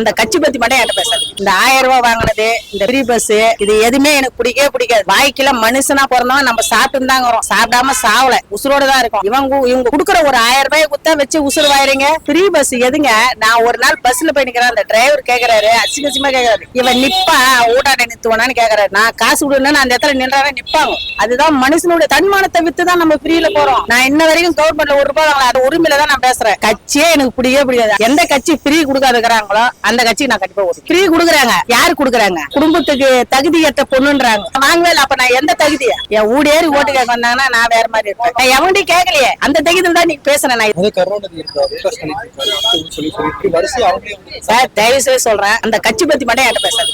அந்த கட்சி பத்தி மட்டும் என்கிட்ட பேசாது. இந்த 1000 ரூபாய் வாங்கினது, இந்த ஃப்ரீ பஸ், இது எதுவுமே எனக்கு பிடிக்கவே பிடிக்காது. வாய்க்குல மனுஷனா பிறந்தவன் நம்ம சாப்பிட்டு தான் வரோம், சாப்பிடாம சாவல, உசுரோட தான் இருக்கும். இவங்க குடுக்குற ஒரு 1000 ரூபாய் குத்தா வச்சு உசுறு வாயிறீங்க. ஃப்ரீ பஸ் எதுங்க? நான் ஒரு நாள் பஸ்ல போய் நிக்கிறேன், அந்த டிரைவர் கேக்குறாரு, அசிங்கமா கேக்குறாரு, இவன் நிப்பா ஊட்டாட நிறுத்துவானு கேக்குறாரு. நான் காசு விடுன்னு அந்த இடத்துல நின்றாரு, நிப்பாங்க. அதுதான் மனுஷனுடைய தன்மானத்தை வித்து தான் நம்ம ஃப்ரீல போறோம். நான் இன்ன வரைக்கும் கவர்மெண்ட்ல 1 ரூபாய் வாங்கல, அது உரிமையில தான் நான் பேசுறேன். கட்சியே எனக்கு பிடிக்கவே பிடிக்காது. எந்த கட்சி ஃப்ரீ கொடுக்காதுங்கிறாங்களோ அந்த கட்சி நான் கண்டிப்பா ஓட்டு. ஃப்ரீ குடுக்குறாங்க, யாரு குடுக்குறாங்க? குடும்பத்துக்கு தகுதியற்ற பொண்ணுன்றாங்க. வாங்கவே இல்ல, அப்ப நான் எந்த தகுதியா? என் ஊடேறி ஓட்டு கேட்க வந்தாங்கன்னா நான் வேற மாதிரி இருப்பேன். நான் எவன்கிட்டயும் கேட்கலையே, அந்த தகுதியில தான் நீ பேசுறேன். சார் தயவு செய்து சொல்றேன், அந்த கட்சி பத்தி மட்டும் என்கிட்ட பேசாது.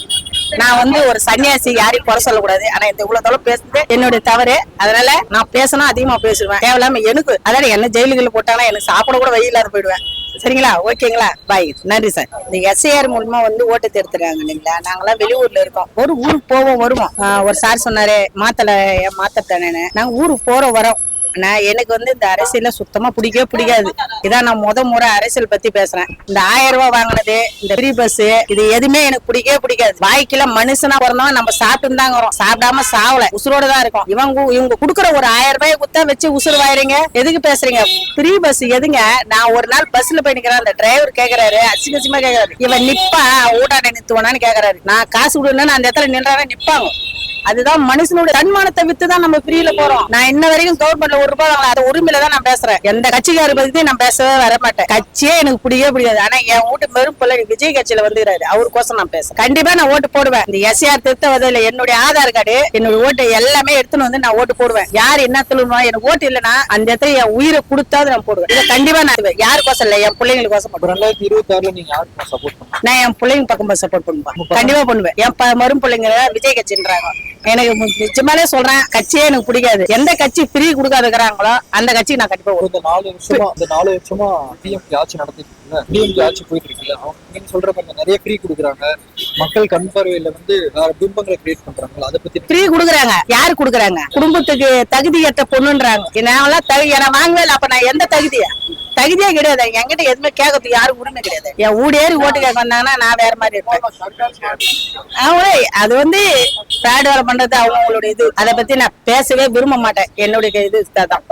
நான் வந்து ஒரு சன்னியாசி, யாரையும் குறை சொல்லக்கூடாது. ஆனா இந்த இவ்வளவு தூரம் பேசுறது என்னுடைய தவறு. அதனால நான் பேசணும், அதிகமா பேசுவேன். தேவையில்லாம எனக்கு அதாவது என்ன ஜெயிலுக்குள்ள போட்டாங்கன்னா எனக்கு சாப்பிட கூட வழி இல்லாத போயிடுவேன். சரிங்களா? ஓகேங்களா? பாய். நன்றி சார். இந்த SIR மூலமா வந்து ஓட்டு தேர்த்துறாங்க இல்லைங்களா? நாங்களாம் வெளியூர்ல இருக்கோம், ஒரு ஊருக்கு போவோம் வருவோம். ஒரு சார் சொன்னாரு மாத்தத்தானேன்னு. நாங்க ஊருக்கு போறோம் வரோம். எனக்கு வந்து இந்த அரசியல சுத்தமா பிடிக்கவே பிடிக்காது. இதான் நான் முறை அரசியல் பத்தி பேசுறேன். இந்த 1000 ரூபாய் வாங்கினது, இந்த ஃப்ரீ பஸ், இது எதுவுமே எனக்கு பிடிக்கவே பிடிக்காது. வாய்க்குல மனுஷனா பிறந்தவன் நம்ம சாப்பிட்டு தான் வரோம், சாப்பிடாம சாவல, உசுரோட தான் இருக்கும். இவங்க குடுக்குற ஒரு 1000 ரூபாய் குத்தா வச்சு உசுறு வாயிறீங்க. எதுக்கு பேசுறீங்க? ஃப்ரீ பஸ் எதுங்க? நான் ஒரு நாள் பஸ்ல போய் நிக்கிறேன், அந்த டிரைவர் கேக்குறாரு, அசிங்கமா கேக்குறாரு, இவன் நிப்பா ஊட்டாட நிறுத்துவானு கேக்குறாரு. நான் காசு விடுன்னு அந்த இடத்துல நின்றாரு, நிப்பாங்க. அதுதான் மனுஷனுடைய தன்மானத்தை வித்து தான் நம்ம ஃப்ரீல போறோம். நான் இன்ன வரைக்கும் கவர்மெண்ட்ல 1 ரூபாய் வாங்கல, அது உரிமையில தான் நான் பேசுறேன். எந்த கட்சிக்கார பத்தி நான் பேசவே வர மாட்டேன். கட்சியே எனக்கு பிடிக்கவே பிடிக்காது. ஆனா என் வீட்டு பெரும் பிள்ளை விஜய் கட்சியில வந்துறாரு, அவருக்கோசம் நான் பேசுறேன். கண்டிப்பா நான் ஓட்டு போடுவேன். இந்த SIR திருத்த வதில்ல என்னுடைய ஆதார் கார்டு, என்னுடைய ஓட்டு எல்லாமே எடுத்துன்னு வந்து நான் ஓட்டு போடுவேன். யார் என்ன சொல்லுவா, எனக்கு ஓட்டு இல்லைன்னா அந்த இடத்துல என் உயிரை கொடுத்தாவது நான் போடுவேன். இதை கண்டிப்பா நான் யாருக்கோசம் இல்ல, என் பிள்ளைங்களுக்கோசம் போடுவேன். 2026 நீங்க யாருக்கு சப்போர்ட் பண்ணுவீங்க? நான் என் பிள்ளைங்க பக்கம் சப்போர்ட் பண்ணுவேன், கண்டிப்பா பண்ணுவேன். என் மரும் பிள்ளைங்க விஜய் கட்சின்றாங்க. எனக்கு நிஜமாலே சொல்றேன், கட்சியே எனக்கு பிடிக்காது. எந்த கட்சி ஃப்ரீ கொடுக்காதுங்கிறாங்களோ அந்த கட்சி நான் கண்டிப்பா இந்த 4 வருஷமா DMK ஆட்சி நடத்திட்டு இருக்குல்ல, DMK ஆட்சி போயிட்டு இருக்குல்ல, நீங்க சொல்ற மாதிரி நிறைய ஃப்ரீ கொடுக்குறாங்க, மக்கள் கண் பார்வையில வந்து பிம்பங்களை கிரியேட் பண்றாங்க. அதை பத்தி ஃப்ரீ கொடுக்குறாங்க, யாரு கொடுக்குறாங்க? குடும்பத்துக்கு தகுதியற்ற பொண்ணுன்றாங்க. நான் வாங்கவே இல்லை, அப்ப நான் எந்த தகுதியா? தகுதியே கிடையாது. என்கிட்ட எதுவுமே கேட்கறதுக்கு யாரும் உரிமை கிடையாது. என் ஊடேறி ஓட்டு கேட்க வந்தாங்கன்னா நான் வேற மாதிரி இருப்பேன். அது வந்து ஃப்ராட் வேலை பண்றது அவங்களுடைய இது. அதை பத்தி நான் பேசவே விரும்ப மாட்டேன். என்னுடைய இது தான்.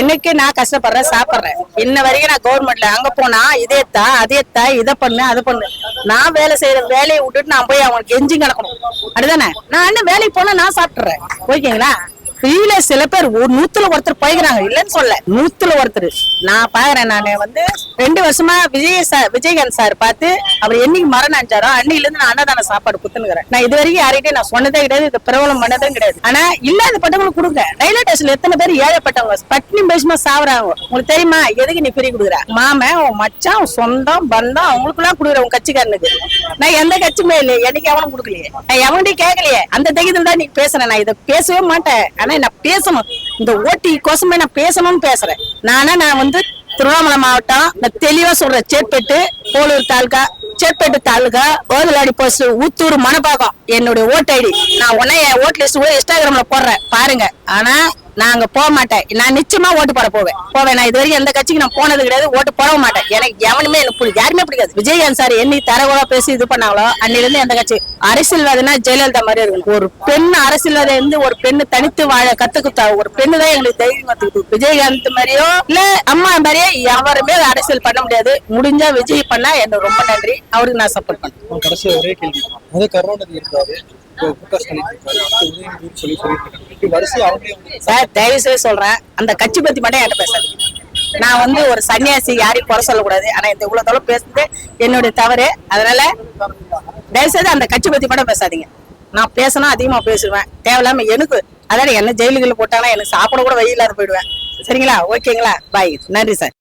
எனக்கு நான் கஷ்டப்படுறேன், சாப்பிடுறேன். இன்ன வரைக்கும் நான் கவர்மெண்ட்ல அங்க போனா இதே தா இதை பண்ணு அதை பண்ணு. நான் வேலை செய்யற வேலையை விட்டுட்டு நான் போய் அவங்களுக்கு கெஞ்சி கிடக்கணும், அதுதானே? நான் என்ன வேலைக்கு போனா நான் சாப்பிட்டுறேன். ஓகேங்களா? ஃப்ரீல சில பேர் 100ல ஒருத்தர் போய்க்கிறாங்க, இல்லன்னு சொல்ல, 100ல ஒருத்தர். நான் பாக்குறேன். நான் வந்து 2 வருஷமா விஜயகாந்த் சார் பார்த்து அவர் என்னைக்கு மரணம் அஞ்சாரோ அன்னையில இருந்து நான் அன்னதான சாப்பாடு குத்துனுக்கிறேன். நான் இது வரைக்கும் யார்கிட்டயும் நான் சொன்னதே கிடையாது, இது பிரபலம் பண்ணதும் கிடையாது. ஆனா இல்லாத பட்டவங்களுக்கு கொடுங்க. ரயில்வே ஸ்டேஷன்ல எத்தனை பேர் ஏழைப்பட்டவங்க பட்டினி பேசமா சாவுறாங்க. உங்களுக்கு தெரியுமா? எதுக்கு நீ ஃப்ரீ கொடுக்குற? மாமன், மச்சான், சொந்தம், பந்தம், அவங்களுக்கு எல்லாம் கொடுக்குற உங்க கட்சிக்காரனுக்கு. நான் எந்த கட்சியுமே இல்லையே, என்னைக்கு எவனும் கொடுக்கலையே, நான் எவன்கிட்டயும் கேட்கலையே. அந்த தகுதியில் தான் நீ பேசுறேன். நான் இதை பேசவே மாட்டேன். நான் பேசணும், இந்த ஓட்டி கோசமே நான் பேசணும்னு பேசுறேன். நான் வந்து திருவண்ணாமலை மாவட்டம், நான் தெளிவா சொல்றேன், சேட்பேட்டு, போலூர் தாலுகா, சேட்பேட்டு தாலுகா, ஓதலாடி போஸ்ட், ஊத்தூர், மணப்பாக்கம் என்னுடைய ஓட்டு ஐடி. நான் உடனே என் ஓட்டு லிஸ்ட் கூட இன்ஸ்டாகிராம்ல போடுறேன், பாருங்க. ஆனா நான் அங்க போக மாட்டேன். நான் நிச்சயமா ஓட்டு போட போவேன். நான் இது வரைக்கும் எந்த கட்சிக்கு நான் போனது கிடையாது, ஓட்டு போட மாட்டேன். எனக்கு எவனுமே எனக்கு யாருமே பிடிக்காது. விஜயகாந்த் சார் என்னை தரவா பேசி இது பண்ணாங்களோ அன்னில இருந்து எந்த கட்சி அரசியல்வாதினா ஜெயலலிதா மாதிரி இருக்கும். ஒரு பெண் அரசியல்வாதி இருந்து ஒரு பெண்ணு தனித்து வாழ கத்துக்குத்தா ஒரு பெண்ணு தான் எங்களுக்கு தைரியம் கத்துக்குது. விஜயகாந்த் மாதிரியோ இல்ல அம்மா மாதிரியோ யாருமே அரசியல் பண்ண முடியாது. முடிஞ்சா விஜய் பண்ணா எனக்கு ரொம்ப நன்றி, அவருக்கு நான் சப்போர்ட் பண்ணேன். கடைசி ஒரே கேள்வி, கருணாநிதி இருக்காரு, தயவு செய்து சொல்றேன், அந்த கட்சி பத்தி மட்டும் என்கிட்ட பேசாது. நான் வந்து ஒரு சன்னியாசி, யாரையும் குறை சொல்லக்கூடாது. ஆனா இந்த இவ்வளவு தூரம் பேசுறது என்னுடைய தவறு. அதனால தயவு செய்து அந்த கட்சி பத்தி மட்டும் பேசாதீங்க. நான் பேசணும், அதிகமா பேசுவேன். தேவையில்லாம எனக்கு அதாவது என்ன ஜெயிலுக்குள்ள போட்டாங்கன்னா எனக்கு சாப்பிட கூட வழி இல்லாத போயிடுவேன். சரிங்களா? ஓகேங்களா? பாய். நன்றி சார்.